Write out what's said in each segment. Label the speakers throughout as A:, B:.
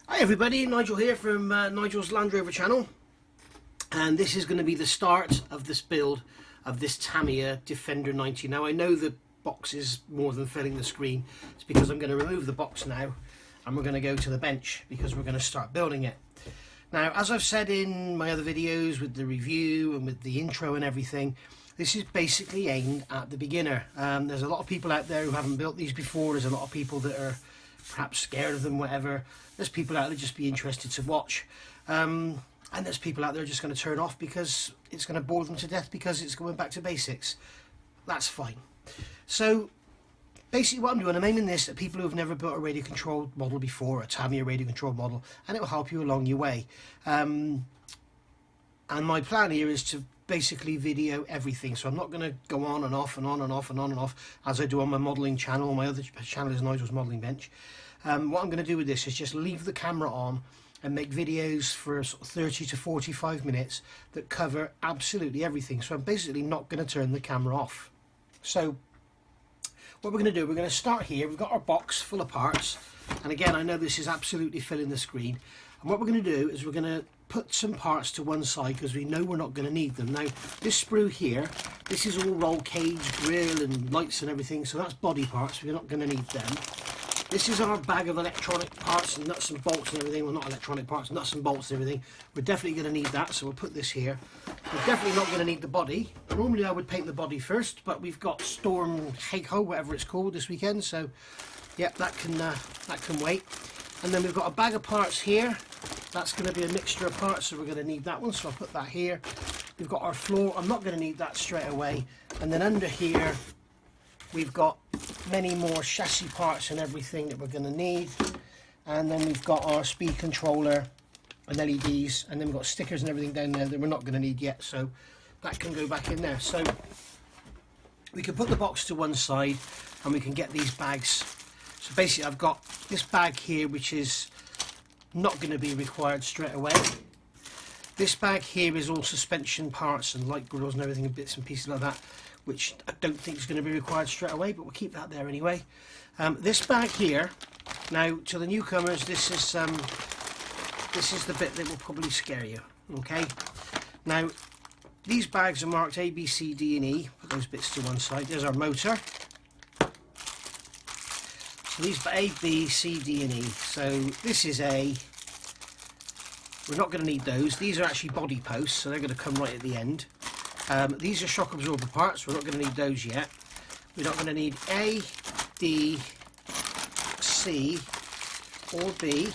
A: Hi everybody, Nigel here from Nigel's Land Rover channel, and this is going to be the start of this build of this Tamiya Defender 90. Now I know the box is more than filling the screen. It's because I'm going to remove the box now and we're going to go to the bench because we're going to start building it. Now, as I've said in my other videos with the review and with the intro and everything, this is basically aimed at the beginner. There's a lot of people out there who haven't built these before. There's a lot of people that are perhaps scared of them, whatever. There's people out there just be interested to watch, and there's people out there just going to turn off because it's going to bore them to death because it's going back to basics. That's fine. So basically what I'm doing, I'm aiming this at people who have never built a radio controlled model before, a Tamiya radio controlled model, and it will help you along your way. And my plan here is to basically video everything, so I'm not going to go on and off and on and off and on and off as I do on my modelling channel. My other channel is Nigel's Modelling Bench. What I'm going to do with this is just leave the camera on and make videos for sort of 30 to 45 minutes that cover absolutely everything. So I'm basically not going to turn the camera off. So what we're going to do, we're going to start here. We've got our box full of parts, and again, I know this is absolutely filling the screen. And what we're going to do is we're going to put some parts to one side because we know we're not going to need them. Now, this sprue here, this is all roll cage, grill and lights and everything, so that's body parts. We're not going to need them. This is our bag of electronic parts and nuts and bolts and everything. Well, not electronic parts, nuts and bolts and everything. We're definitely going to need that, so we'll put this here. We're definitely not going to need the body. Normally I would paint the body first, but we've got Storm Hey-Ho, whatever it's called, this weekend, so yep, that can wait. And then we've got a bag of parts here. That's going to be a mixture of parts, so we're going to need that one, so I'll put that here. We've got our floor. I'm not going to need that straight away. And then under here we've got many more chassis parts and everything that we're going to need. And then we've got our speed controller and LEDs, and then we've got stickers and everything down there that we're not going to need yet, so that can go back in there. So we can put the box to one side and we can get these bags. So basically I've got this bag here which is not going to be required straight away. This bag here is all suspension parts and light grills and everything and bits and pieces like that, which I don't think is going to be required straight away, but we'll keep that there anyway. This bag here, now to the newcomers, this is the bit that will probably scare you. Okay, now these bags are marked A, B, C, D and E. Put those bits to one side. There's our motor. So these are A, B, C, D and E. So this is A. We're not going to need those. These are actually body posts, so they're going to come right at the end. These are shock absorber parts. We're not going to need those yet. We're not going to need A, D, C or B.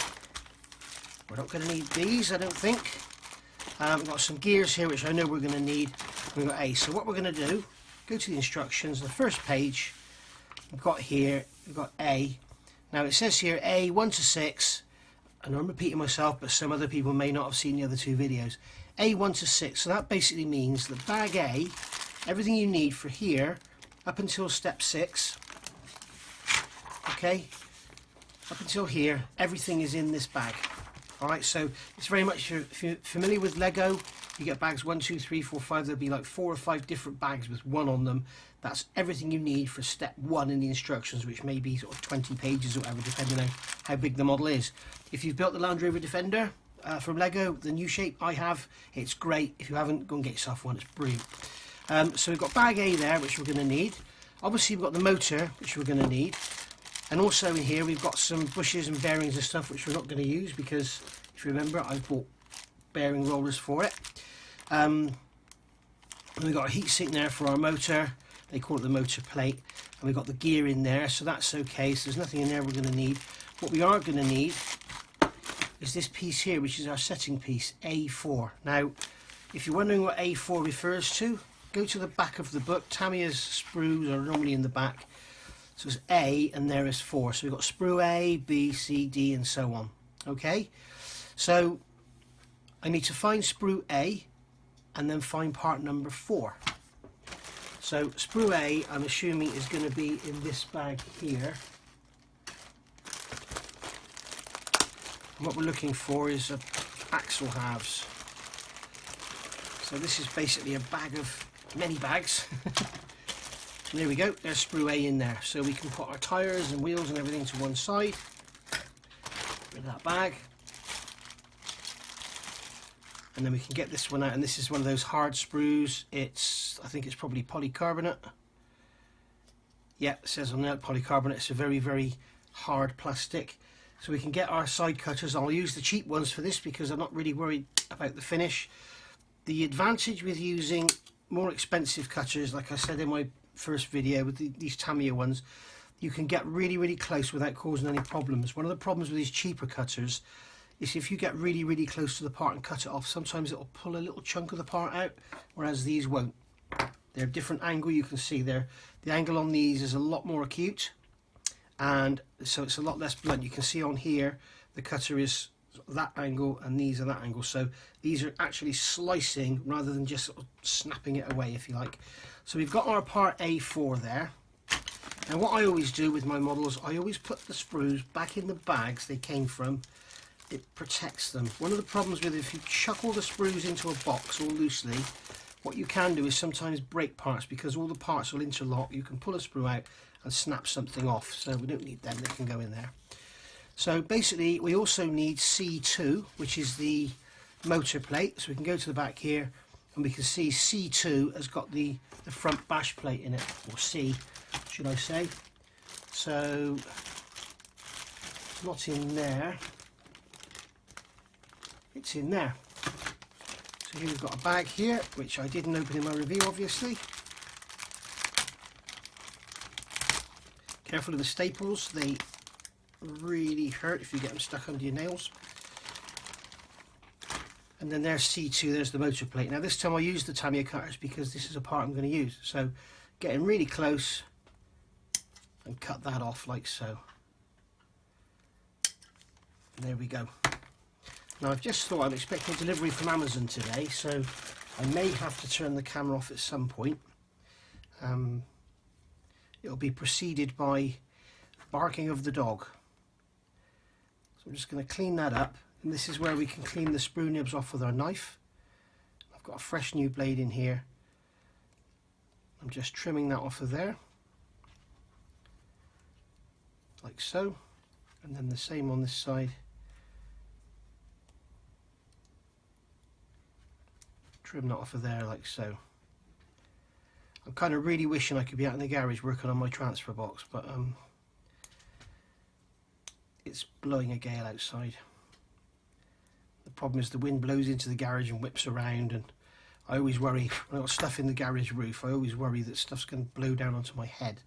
A: We're not going to need these, I don't think. We've got some gears here which I know we're going to need. We've got A. So what we're going to do, go to the instructions. The first page we've got here, we've got A. Now it says here A 1 to 6, and I'm repeating myself, but some other people may not have seen the other two videos. A 1 to 6, so that basically means that bag A, everything you need for here up until step 6, okay, up until here, everything is in this bag. Alright, so it's very much, if you're familiar with Lego, you get bags 1, 2, 3, 4, 5, there'll be like 4 or 5 different bags with one on them. That's everything you need for step 1 in the instructions, which may be sort of 20 pages or whatever, depending on how big the model is. If you've built the Land Rover Defender from Lego, the new shape I have, it's great. If you haven't, go and get yourself one, it's brilliant. So we've got bag A there, which we're going to need. Obviously we've got the motor, which we're going to need. And also in here we've got some bushes and bearings and stuff which we're not going to use because, if you remember, I've bought bearing rollers for it. And we've got a heat sink there for our motor. They call it the motor plate. And we've got the gear in there, so that's okay. So there's nothing in there we're going to need. What we are going to need is this piece here, which is our setting piece, A4. Now, if you're wondering what A4 refers to, go to the back of the book. Tamiya's sprues are normally in the back. So it's A and there is 4. So we've got sprue A, B, C, D and so on. Okay, so I need to find sprue A and then find part number 4. So sprue A, I'm assuming, is going to be in this bag here. And what we're looking for is axle halves. So this is basically a bag of many bags. And there we go, there's sprue A in there. So we can put our tyres and wheels and everything to one side. Rid of that bag. And then we can get this one out, and this is one of those hard sprues. I think it's probably polycarbonate. Yeah, it says on there polycarbonate. It's a very, very hard plastic. So we can get our side cutters. I'll use the cheap ones for this because I'm not really worried about the finish. The advantage with using more expensive cutters, like I said in my first video with these Tamiya ones, you can get really, really close without causing any problems. One of the problems with these cheaper cutters is if you get really, really close to the part and cut it off, sometimes it'll pull a little chunk of the part out, whereas these won't. They're a different angle. You can see there, the angle on these is a lot more acute, and so it's a lot less blunt. You can see on here the cutter is that angle and these are that angle, so these are actually slicing rather than just sort of snapping it away, if you like. So we've got our part A4 there. And what I always do with my models, I always put the sprues back in the bags they came from. It protects them. One of the problems with it, if you chuck all the sprues into a box all loosely, what you can do is sometimes break parts because all the parts will interlock. You can pull a sprue out and snap something off, so we don't need them, they can go in there. So basically we also need C2, which is the motor plate. So we can go to the back here and we can see C2 has got the front bash plate in it, or C should I say. So it's not in there, it's in there. So here we've got a bag here, which I didn't open in my review obviously. Careful of the staples, they really hurt if you get them stuck under your nails. And then there's C2, there's the motor plate. Now this time I used the Tamiya cutters because this is a part I'm going to use. So getting really close and cut that off like so. And there we go. Now I've just thought I'm expecting a delivery from Amazon today, so I may have to turn the camera off at some point. It'll be preceded by barking of the dog. So I'm just going to clean that up, and this is where we can clean the sprue nibs off with our knife. I've got a fresh new blade in here. I'm just trimming that off of there, like so, and then the same on this side. Trim that off of there like so. I'm kind of really wishing I could be out in the garage working on my transfer box, but it's blowing a gale outside. The problem is the wind blows into the garage and whips around, and I always worry when I've got stuff in the garage roof. I always worry that stuff's going to blow down onto my head.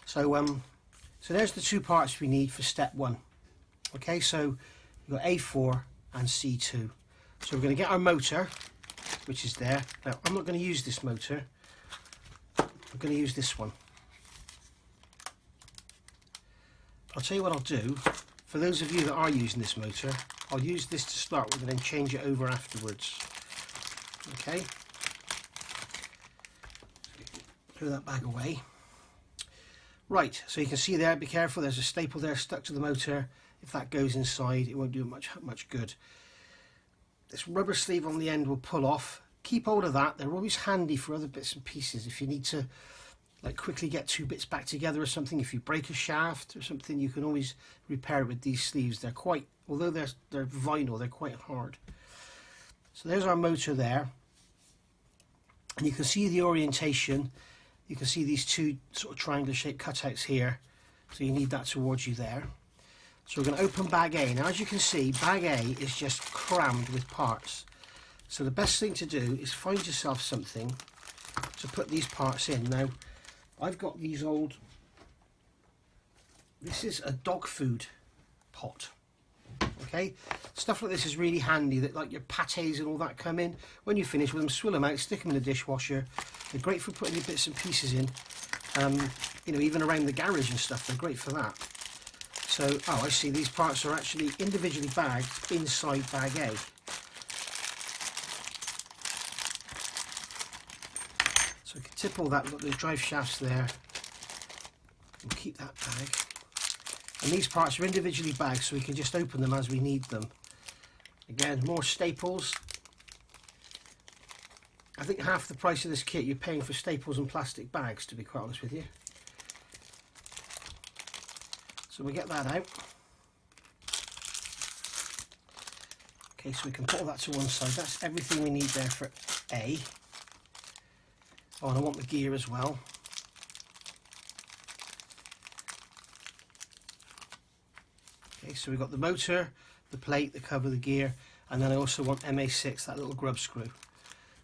A: So so there's the two parts we need for step one. Okay, so we've got A4 and C2. So we're going to get our motor, which is there. Now I'm not going to use this motor, I'm going to use this one. I'll tell you what I'll do, for those of you that are using this motor, I'll use this to start with and then change it over afterwards. Okay, throw that bag away. Right, so you can see there, be careful, there's a staple there stuck to the motor. If that goes inside, it won't do much good. This rubber sleeve on the end will pull off. Keep hold of that. They're always handy for other bits and pieces. If you need to like quickly get two bits back together or something, if you break a shaft or something, you can always repair it with these sleeves. They're quite, although they're vinyl, they're quite hard. So there's our motor there. And you can see the orientation. You can see these two sort of triangular shaped cutouts here. So you need that towards you there. So we're going to open bag A. Now as you can see, bag A is just crammed with parts. So the best thing to do is find yourself something to put these parts in. Now I've got these old, this is a dog food pot. Okay, stuff like this is really handy, that like your pates and all that come in. When you finish with them, swill them out, stick them in the dishwasher. They're great for putting your bits and pieces in. You know, even around the garage and stuff, they're great for that. So, oh, I see, these parts are actually individually bagged inside bag A. So we can tip all that, look, the drive shafts there. We'll keep that bag. And these parts are individually bagged, so we can just open them as we need them. Again, more staples. I think half the price of this kit you're paying for staples and plastic bags, to be quite honest with you. So we get that out. Okay, so we can put all that to one side. That's everything we need there for A. Oh, and I want the gear as well. Okay, so we've got the motor, the plate, the cover, the gear, and then I also want MA6, that little grub screw.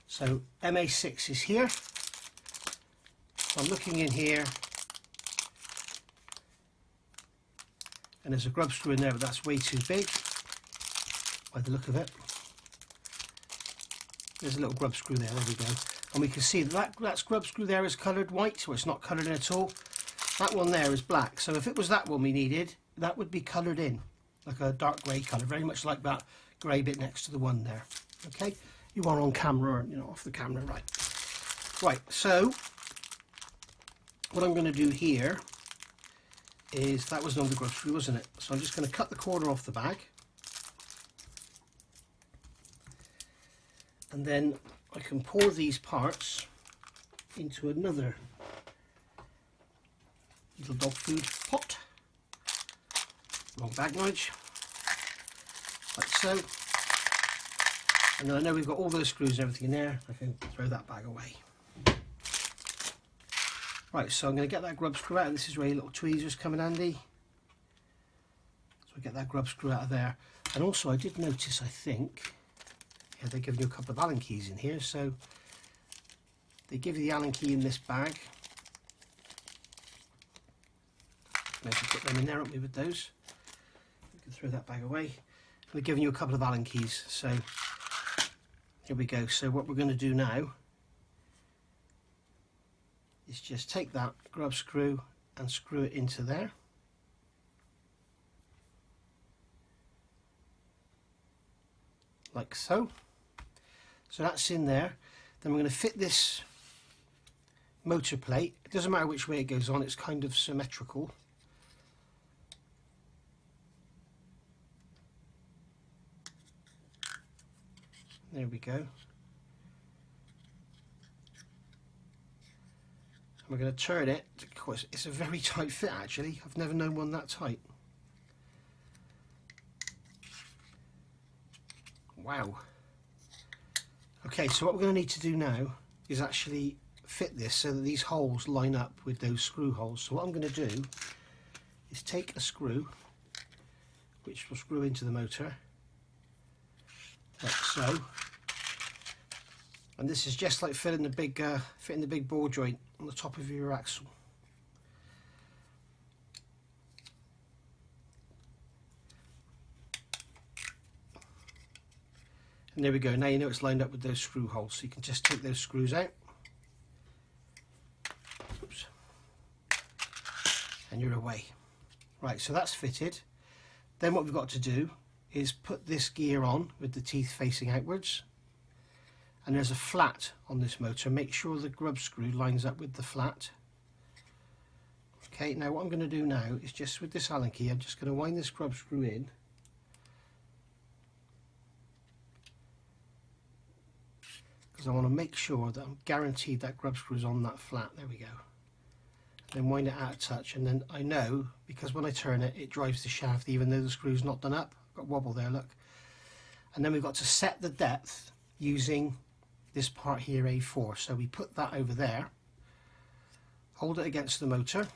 A: So MA6 is here. So I'm looking in here, and there's a grub screw in there, but that's way too big by the look of it. There's a little grub screw there, we go. And we can see that grub screw there is coloured white, so it's not coloured in at all. That one there is black, so if it was that one we needed, that would be coloured in, like a dark grey colour, very much like that grey bit next to the one there. Okay, you are on camera, or off the camera, right? Right, so what I'm going to do here is, that was another grub screw, wasn't it? So I'm just going to cut the corner off the bag, and then I can pour these parts into another little dog food pot. Wrong bag nudge, like so. And then I know we've got all those screws and everything in there. I can throw that bag away. Right, so I'm going to get that grub screw out, and this is where your little tweezers come in handy. So I get that grub screw out of there. And also I did notice, I think, yeah, they give you a couple of Allen keys in here, so they give you the Allen key in this bag. Maybe put them in there, aren't we, with those? We can throw that bag away. They're giving you a couple of Allen keys, so here we go. So what we're going to do now is just take that grub screw and screw it into there. Like so. So that's in there. Then we're going to fit this motor plate. It doesn't matter which way it goes on, it's kind of symmetrical. There we go. And we're going to turn it. Of course, it's a very tight fit actually. I've never known one that tight. Wow. Okay, so what we're going to need to do now is actually fit this so that these holes line up with those screw holes. So what I'm going to do is take a screw, which will screw into the motor, like so. And this is just like fitting the big ball joint on the top of your axle. And there we go. Now you know it's lined up with those screw holes, so you can just take those screws out. Oops. And you're away. Right, so that's fitted. Then what we've got to do is put this gear on with the teeth facing outwards. And there's a flat on this motor. Make sure the grub screw lines up with the flat. Okay, now what I'm going to do now is just with this Allen key, I'm just going to wind this grub screw in. Because I want to make sure that I'm guaranteed that grub screw is on that flat. There we go. Then wind it out of touch, and then I know, because when I turn it, it drives the shaft even though the screw's not done up. I've got wobble there, look. And then we've got to set the depth using this part here, A4. So we put that over there, hold it against the motor,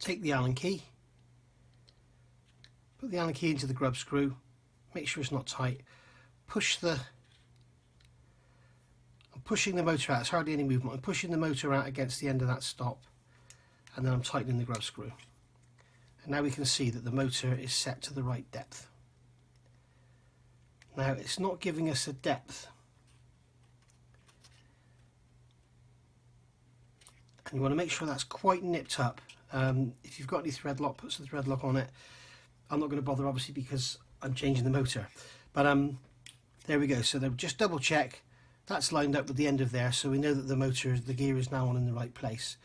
A: take the Allen key, put the Allen key into the grub screw, make sure it's not tight, I'm pushing the motor out, it's hardly any movement, I'm pushing the motor out against the end of that stop, and then I'm tightening the grub screw. And now we can see that the motor is set to the right depth. Now it's not giving us a depth, and you want to make sure that's quite nipped up. If you've got any thread lock, put some thread lock on it. I'm not going to bother obviously because I'm changing the motor, but there we go. So just double check that's lined up with the end of there, so we know that the gear is now on in the right place.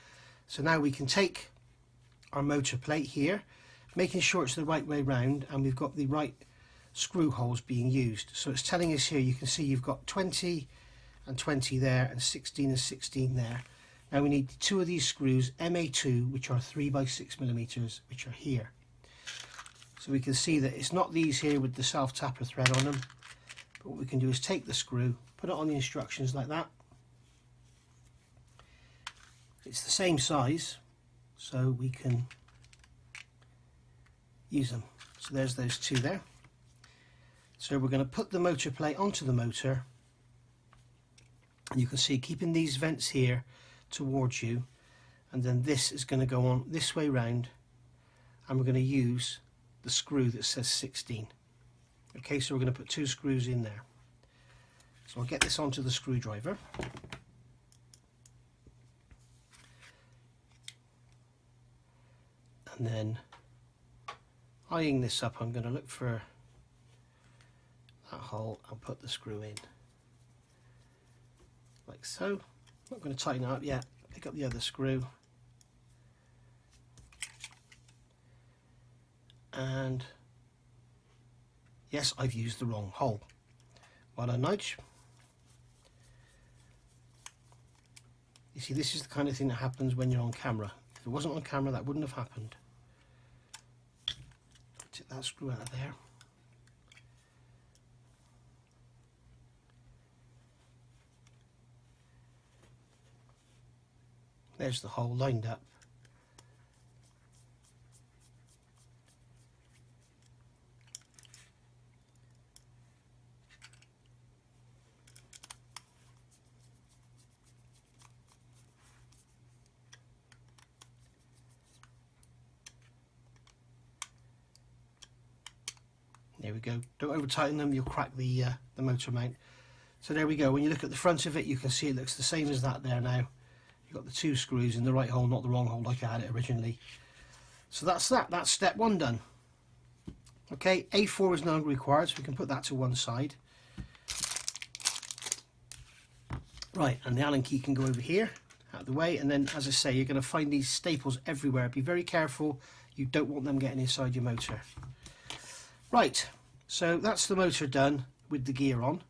A: So now we can take our motor plate here, making sure it's the right way round, and we've got the right screw holes being used. So it's telling us here, you can see you've got 20 and 20 there, and 16 and 16 there. Now we need two of these screws, MA2, which are 3 by 6 millimeters, which are here. So we can see that it's not these here with the self-tapper thread on them, but what we can do is take the screw, put it on the instructions like that. It's the same size, so we can use them. So there's those two there. So we're going to put the motor plate onto the motor, and you can see keeping these vents here towards you, and then this is going to go on this way round, and we're going to use the screw that says 16. Okay, so we're going to put 2 screws in there. So I'll get this onto the screwdriver. And then eyeing this up, I'm going to look for that hole and put the screw in like so. Not going to tighten it up yet. Pick up the other screw, and yes, I've used the wrong hole. Well done, Nige. You see, this is the kind of thing that happens when you're on camera. If it wasn't on camera, that wouldn't have happened. Take that screw out of there. There's the hole lined up. There we go. Don't over tighten them, you'll crack the motor mount. So there we go. When you look at the front of it, you can see it looks the same as that there now. You've got the 2 screws in the right hole, not the wrong hole like I had it originally. So that's that. That's step 1 done. Okay, A4 is no required, so we can put that to one side. Right, and the Allen key can go over here, out of the way, and then, as I say, you're going to find these staples everywhere. Be very careful. You don't want them getting inside your motor. Right, so that's the motor done with the gear on.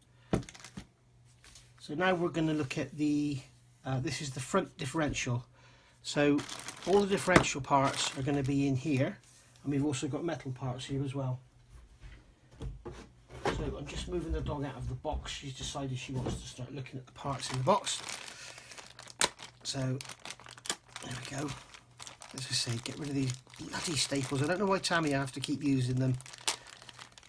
A: So now we're going to look at the, this is the front differential. So all the differential parts are going to be in here, and we've also got metal parts here as well. So I'm just moving the dog out of the box. She's decided she wants to start looking at the parts in the box. So there we go. As I say, get rid of these bloody staples. I don't know why Tamiya have to keep using them.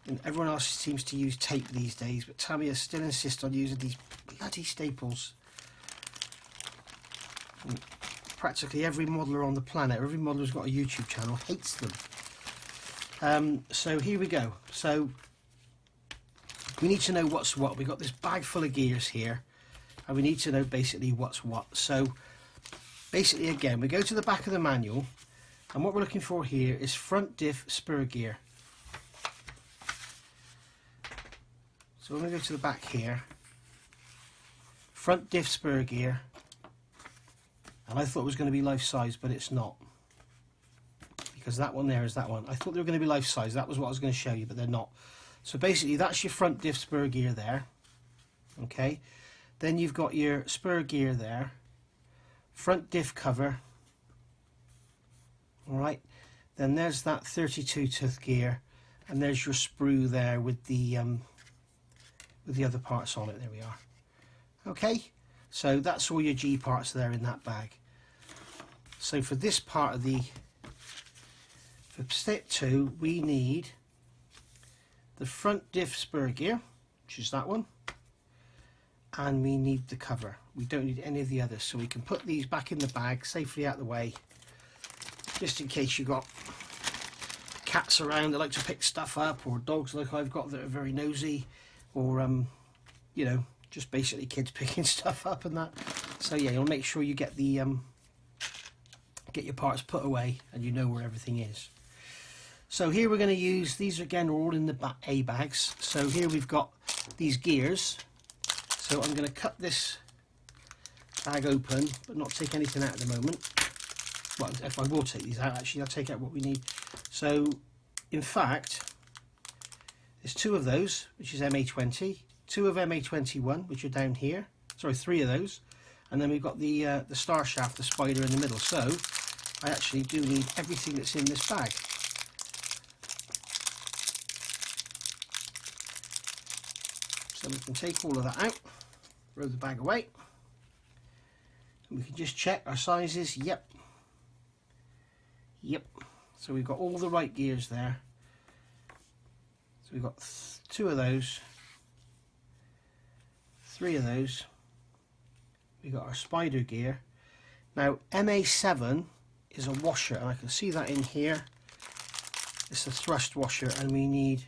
A: And everyone else seems to use tape these days, but Tamiya still insists on using these bloody staples. And practically every modeller on the planet, every modeller who's got a YouTube channel, hates them. So here we go. So we need to know what's what. We've got this bag full of gears here, and we need to know basically what's what. So basically, again, we go to the back of the manual, and what we're looking for here is front diff spur gear. So I'm going to go to the back here, front diff spur gear, and I thought it was going to be life size, but it's not, because that one there is that one. I thought they were going to be life size. That was what I was going to show you, but they're not. So basically that's your front diff spur gear there. Okay, then you've got your spur gear there, front diff cover. All right, then there's that 32 tooth gear, and there's your sprue there with the other parts on it. There we are. Okay, so that's all your G parts there in that bag. So for this part of for step 2, we need the front diff spur gear, which is that one, and we need the cover. We don't need any of the others, so we can put these back in the bag safely out of the way, just in case you've got cats around that like to pick stuff up, or dogs like I've got that are very nosy, or you know, just basically kids picking stuff up and that. So yeah, you'll make sure you get the get your parts put away and you know where everything is. So here we're going to use, these again are all in the A bags. So here we've got these gears. So I'm going to cut this bag open, but not take anything out at the moment. Well, if I will take these out, actually I'll take out what we need. So in fact, there's 2 of those, which is MA20, 2 of MA21, which are down here. Sorry, 3 of those, and then we've got the star shaft, the spider in the middle. So I actually do need everything that's in this bag. So we can take all of that out, throw the bag away, and we can just check our sizes. Yep. So we've got all the right gears there. So we've got 2 of those, 3 of those. We've got our spider gear. Now MA7 is a washer, and I can see that in here. It's a thrust washer, and we need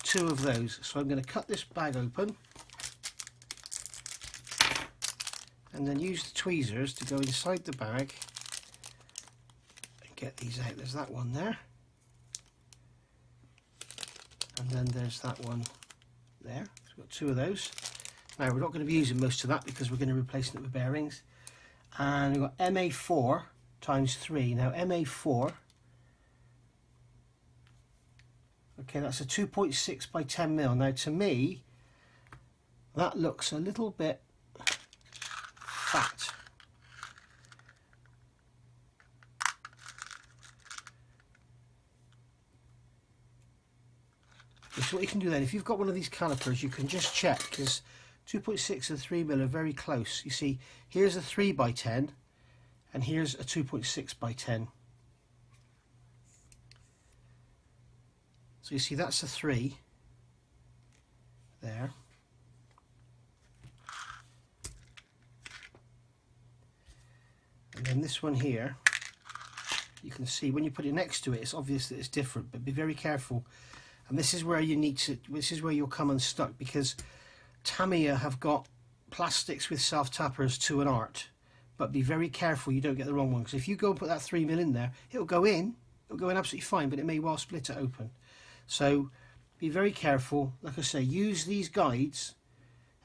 A: 2 of those. So I'm going to cut this bag open and then use the tweezers to go inside the bag and get these out. There's that one there, and then there's that one there. So we've got 2 of those. Now we're not going to be using most of that because we're going to replace it with bearings. And we've got MA4 times 3. Now MA4, okay, that's a 2.6 by 10 mil. Now to me, that looks a little bit fat. So what you can do then, if you've got one of these calipers, you can just check, because 2.6 and 3 mil are very close. You see, here's a 3 by 10 and here's a 2.6 by 10. So you see that's a 3 there. And then this one here, you can see when you put it next to it, it's obvious that it's different, but be very careful. And this is where you need to, this is where you'll come unstuck, because Tamiya have got plastics with self-tappers to an art, but be very careful you don't get the wrong one, because if you go and put that 3 mil in there, it'll go in absolutely fine, but it may well split it open. So be very careful. Like I say, use these guides,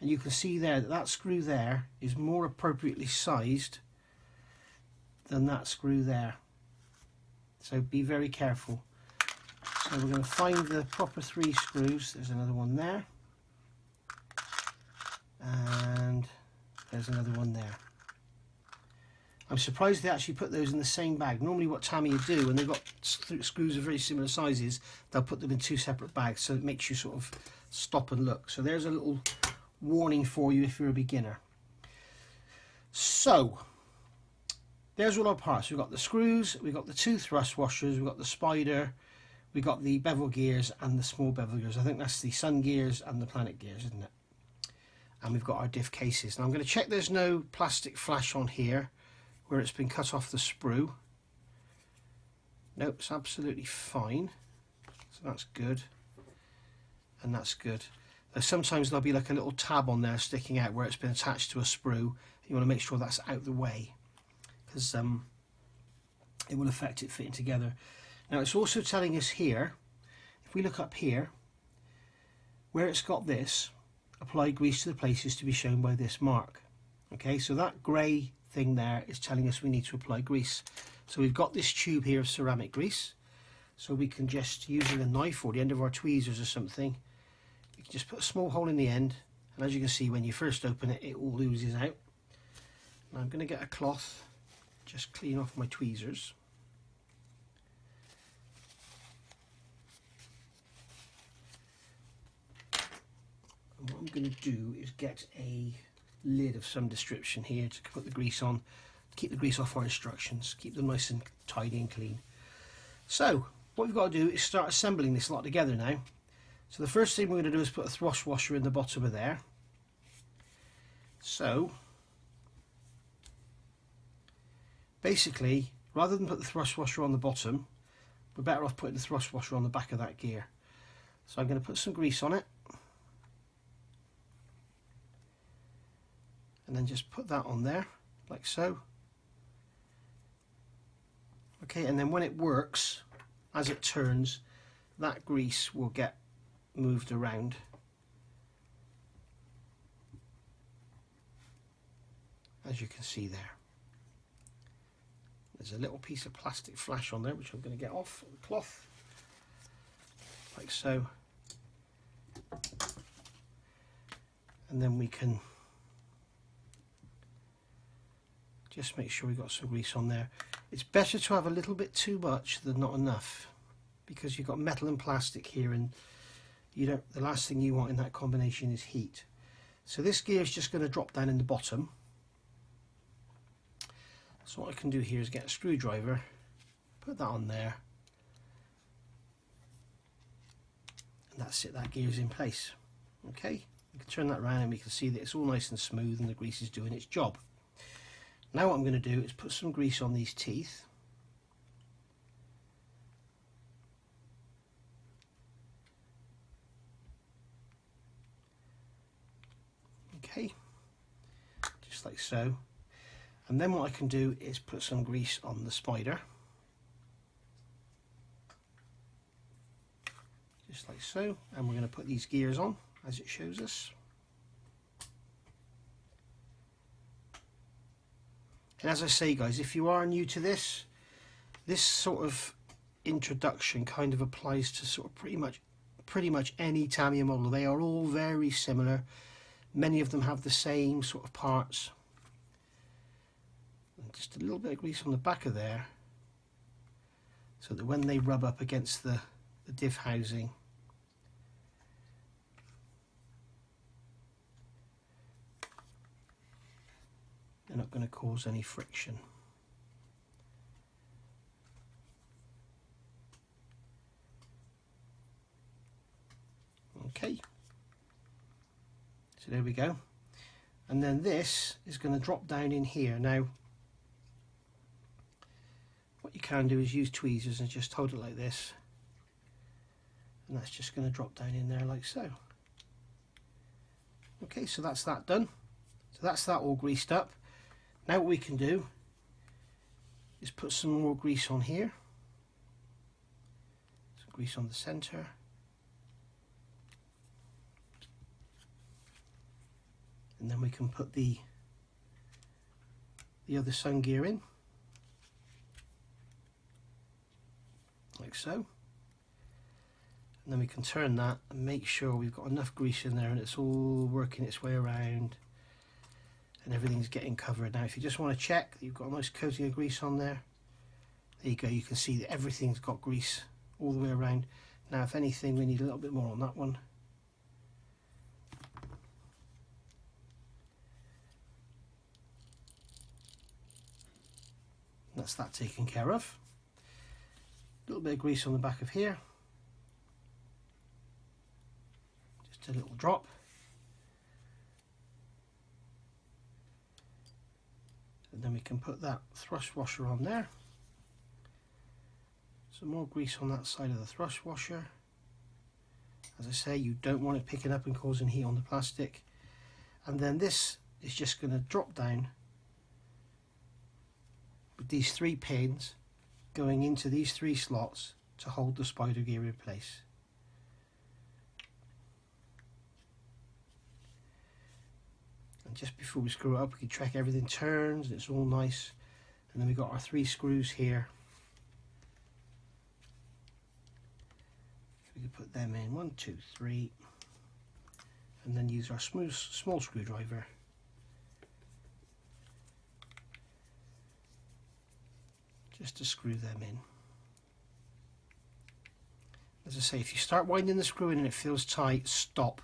A: and you can see there that that screw there is more appropriately sized than that screw there. So be very careful. So we're going to find the proper 3 screws. There's another one there, and there's another one there. I'm surprised they actually put those in the same bag. Normally what Tamiya do, when they've got screws of very similar sizes, they'll put them in 2 separate bags, so it makes you sort of stop and look. So there's a little warning for you if you're a beginner. So there's all our parts. We've got the screws, we've got the 2 thrust washers, we've got the spider, we've got the bevel gears and the small bevel gears. I think that's the sun gears and the planet gears, isn't it? And we've got our diff cases. Now I'm going to check there's no plastic flash on here where it's been cut off the sprue. Nope, it's absolutely fine. So that's good. And that's good. Now, sometimes there'll be like a little tab on there sticking out where it's been attached to a sprue. You want to make sure that's out the way, because it will affect it fitting together. Now it's also telling us here, if we look up here, where it's got this, apply grease to the places to be shown by this mark. Okay, so that grey thing there is telling us we need to apply grease. So we've got this tube here of ceramic grease, so we can just, using a knife or the end of our tweezers or something, you can just put a small hole in the end, and as you can see when you first open it, it all oozes out. Now I'm going to get a cloth, just clean off my tweezers. And what I'm going to do is get a lid of some description here to put the grease on, keep the grease off our instructions, keep them nice and tidy and clean. So what we've got to do is start assembling this lot together now. So the first thing we're going to do is put a thrust washer in the bottom of there. So basically, rather than put the thrust washer on the bottom, we're better off putting the thrust washer on the back of that gear. So I'm going to put some grease on it, and then just put that on there like so. Okay, and then when it works, as it turns, that grease will get moved around. As you can see there. There's a little piece of plastic flash on there which I'm going to get off the cloth, like so. And then we can just make sure we've got some grease on there. It's better to have a little bit too much than not enough, because you've got metal and plastic here, and the last thing you want in that combination is heat. So this gear is just going to drop down in the bottom. So what I can do here is get a screwdriver, put that on there, and that's it, that gear is in place. Okay, you can turn that around and we can see that it's all nice and smooth and the grease is doing its job. Now what I'm going to do is put some grease on these teeth. Okay, just like so. And then what I can do is put some grease on the spider. Just like so. And we're going to put these gears on as it shows us. And as I say, guys, if you are new to this, this sort of introduction kind of applies to sort of pretty much any Tamiya model. They are all very similar. Many of them have the same sort of parts. And just a little bit of grease on the back of there, so that when they rub up against the diff housing, they're not going to cause any friction. Okay, so there we go. And then this is going to drop down in here. Now what you can do is use tweezers and just hold it like this, and that's just going to drop down in there like so. Okay, so that's that done. So that's that all greased up. Now what we can do is put some more grease on here, some grease on the center, and then we can put the other sun gear in, like so. And then we can turn that and make sure we've got enough grease in there and it's all working its way around and everything's getting covered. Now if you just want to check that you've got a nice coating of grease on there, there you go, you can see that everything's got grease all the way around. Now if anything, we need a little bit more on that one. That's that taken care of. A little bit of grease on the back of here, just a little drop. And then we can put that thrust washer on there. Some more grease on that side of the thrust washer. As I say, you don't want it picking up and causing heat on the plastic. And then this is just going to drop down with these 3 pins going into these 3 slots to hold the spider gear in place. And just before we screw it up, we can check everything turns and it's all nice. And then we've got our 3 screws here. We can put them in, 1, 2, 3, and then use our small screwdriver just to screw them in. As I say, if you start winding the screw in and it feels tight, stop,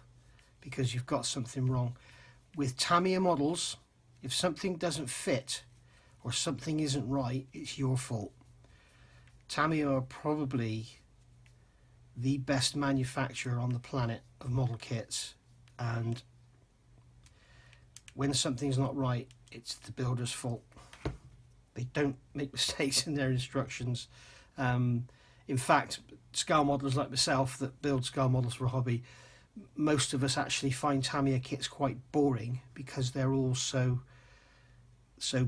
A: because you've got something wrong. With Tamiya models, if something doesn't fit or something isn't right, it's your fault. Tamiya are probably the best manufacturer on the planet of model kits, and when something's not right, it's the builder's fault. They don't make mistakes in their instructions. In fact, scale modelers like myself that build scale models for a hobby, most of us actually find Tamiya kits quite boring because they're all so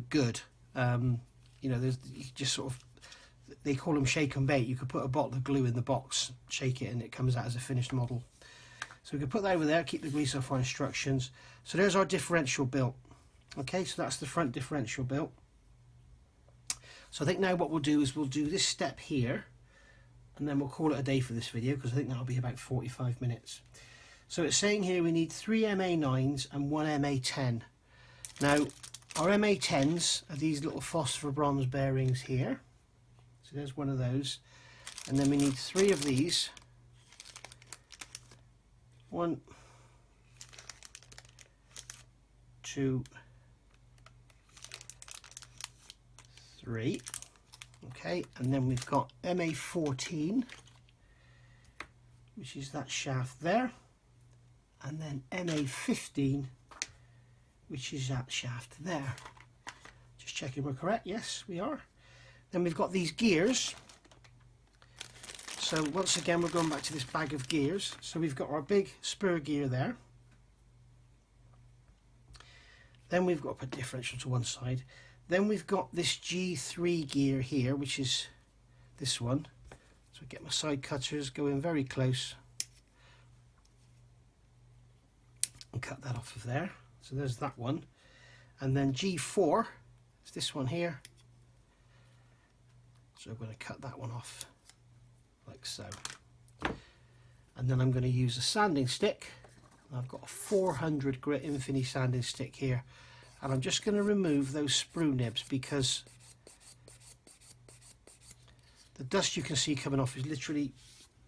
A: good. You know, there's just sort of, they call them shake and bake. You could put a bottle of glue in the box, shake it, and it comes out as a finished model. So we can put that over there, keep the grease off our instructions. So there's our differential built. Okay, so that's the front differential built. So I think now what we'll do is we'll do this step here, and then we'll call it a day for this video, because I think that'll be about 45 minutes. So it's saying here we need 3 MA9s and 1 MA10. Now our MA10s are these little phosphor bronze bearings here. So there's one of those, and then we need 3 of these 1, 2, 3. Okay, and then we've got MA14, which is that shaft there, and then MA15, which is that shaft there. Just checking we're correct. Yes, we are. Then we've got these gears. So once again, we're going back to this bag of gears. So we've got our big spur gear there. Then we've got to put differential to one side. Then we've got this G3 gear here, which is this one. So I get my side cutters, go in very close and cut that off of there. So there's that one. And then G4 is this one here. So I'm going to cut that one off like so. And then I'm going to use a sanding stick. I've got a 400 grit Infinity sanding stick here. And I'm just going to remove those sprue nibs because the dust you can see coming off is literally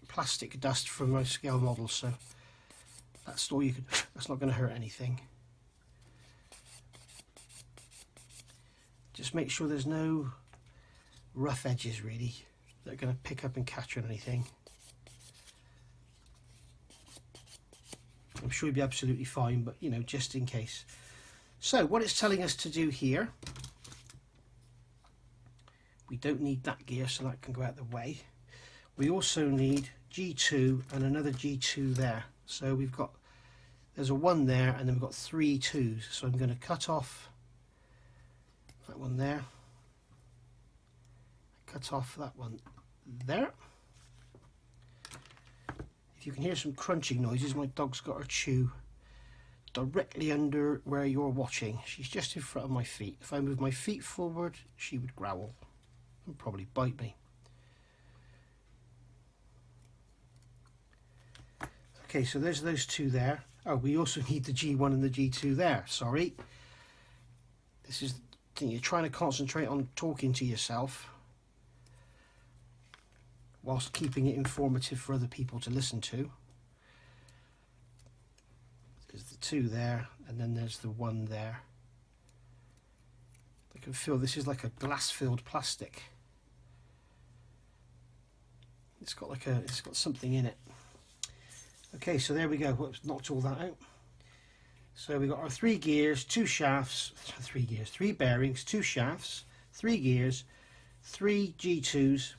A: plastic dust from my scale models, so that's all you could, that's not going to hurt anything. Just make sure there's no rough edges really that are going to pick up and catch on anything. I'm sure you'll be absolutely fine, but you know, just in case. So what it's telling us to do here, we don't need that gear, so that can go out the way. We also need G2 and another G2 there. So we've got, there's a 1 there, and then we've got 3 2s. So I'm going to cut off that one there, cut off that one there. If you can hear some crunching noises, my dog's got her chew directly under where you're watching. She's just in front of my feet. If I move my feet forward, she would growl and probably bite me. Okay, so there's those 2 there. Oh, we also need the G1 and the G2 there. Sorry. This is, you're trying to concentrate on talking to yourself whilst keeping it informative for other people to listen to. There's the 2 there, and then there's the 1 there. I can feel this is like a glass-filled plastic. It's got like a, it's got something in it. Okay, so there we go. Whoops, knocked all that out. So we've got our 3 gears, 2 shafts, 3 gears, 3 bearings, 2 shafts, 3 gears, 3 G2s,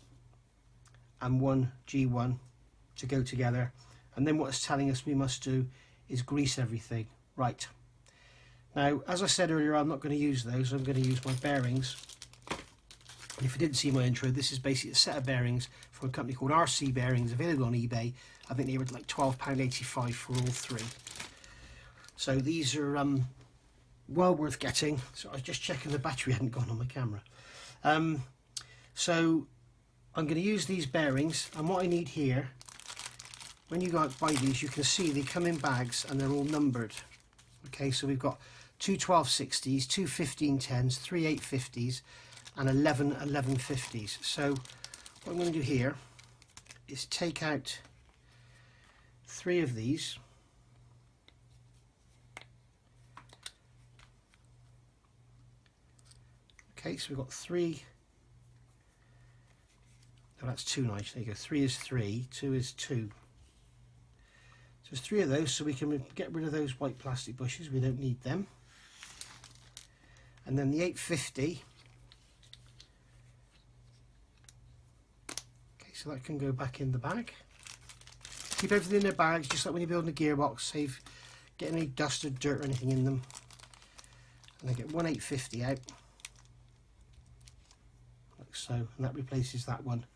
A: and 1 G1 to go together. And then what it's telling us we must do is grease everything. Right. Now, as I said earlier, I'm not going to use those. I'm going to use my bearings. And if you didn't see my intro, this is basically a set of bearings from a company called RC Bearings, available on eBay. I think they were like £12.85 for all 3. So these are well worth getting. So I was just checking the battery hadn't gone on my camera. So I'm going to use these bearings, and what I need here, when you go out buy these, you can see they come in bags and they're all numbered. Okay, so we've got 2 1260s, 2 1510s, 3 850s, and 11 1150s. So what I'm going to do here is take out 3 of these. Okay, so we've got 3. No, that's 2 knives. There you go. 3 is 3, 2 is 2. So there's 3 of those, so we can get rid of those white plastic bushes. We don't need them. And then the 850. Okay, so that can go back in the bag. Keep everything in their bags, just like when you're building a gearbox. Save getting any dust or dirt or anything in them. And I get 1 850 out. Like so. And that replaces that one.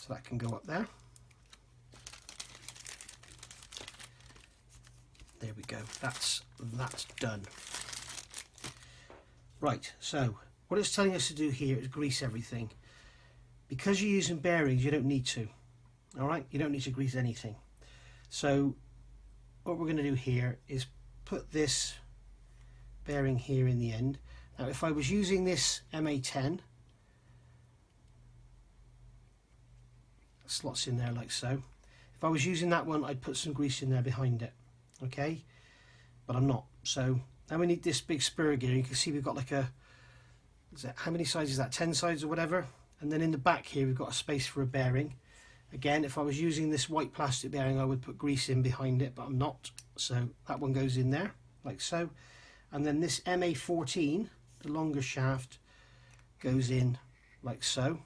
A: So that can go up there. There we go. That's done. Right, so what it's telling us to do here is grease everything. Because you're using bearings, you don't need to. Alright, you don't need to grease anything. So what we're going to do here is put this bearing here in the end. Now if I was using this MA10, slots in there like so. If I was using that one, I'd put some grease in there behind it, okay? But I'm not. So now we need this big spur gear. You can see we've got like a, how many sides is that? 10 sides or whatever. And then in the back here, we've got a space for a bearing. Again, if I was using this white plastic bearing, I would put grease in behind it, but I'm not. So that one goes in there, like so. And then this MA14, the longer shaft, goes in like so.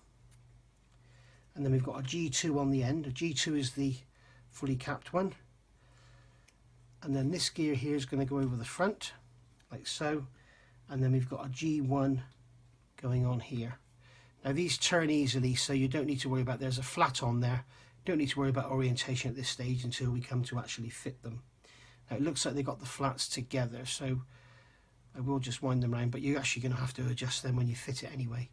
A: And then we've got a G2 on the end. A G2 is the fully capped one. And then this gear here is going to go over the front, like so. And then we've got a G1 going on here. Now these turn easily, so you don't need to worry about, there's a flat on there. Don't need to worry about orientation at this stage until we come to actually fit them. Now it looks like they've got the flats together, so I will just wind them around, but you're actually going to have to adjust them when you fit it anyway.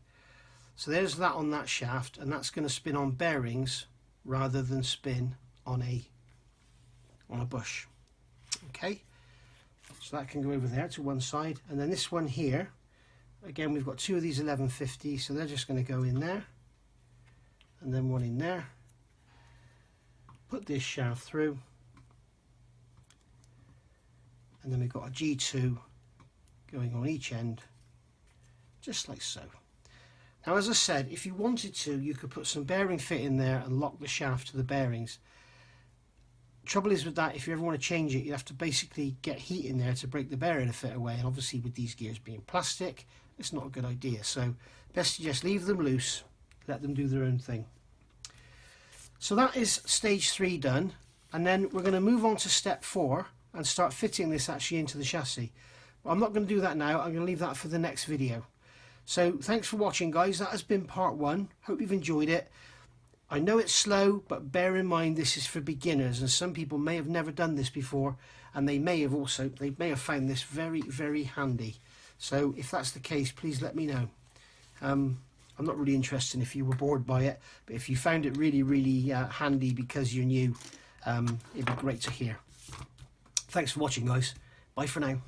A: So there's that on that shaft, and that's going to spin on bearings rather than spin on a bush. Okay, so that can go over there to one side, and then this one here, again we've got two of these 1150, so they're just going to go in there, and then one in there. Put this shaft through, and then we've got a G2 going on each end, just like so. Now, as I said, if you wanted to, you could put some bearing fit in there and lock the shaft to the bearings. Trouble is with that, if you ever want to change it, you have to basically get heat in there to break the bearing to fit away, and obviously with these gears being plastic, it's not a good idea. So best to just leave them loose, let them do their own thing. So that is stage 3 done, and then we're going to move on to step 4 and start fitting this actually into the chassis. But I'm not going to do that now, I'm going to leave that for the next video. So thanks for watching, guys. That has been part 1. Hope you've enjoyed it. I know it's slow, but bear in mind this is for beginners, and some people may have never done this before, and they may have found this very, very handy. So if that's the case, please let me know. I'm not really interested if you were bored by it, but if you found it really, really handy because you're new, it'd be great to hear. Thanks for watching, guys. Bye for now.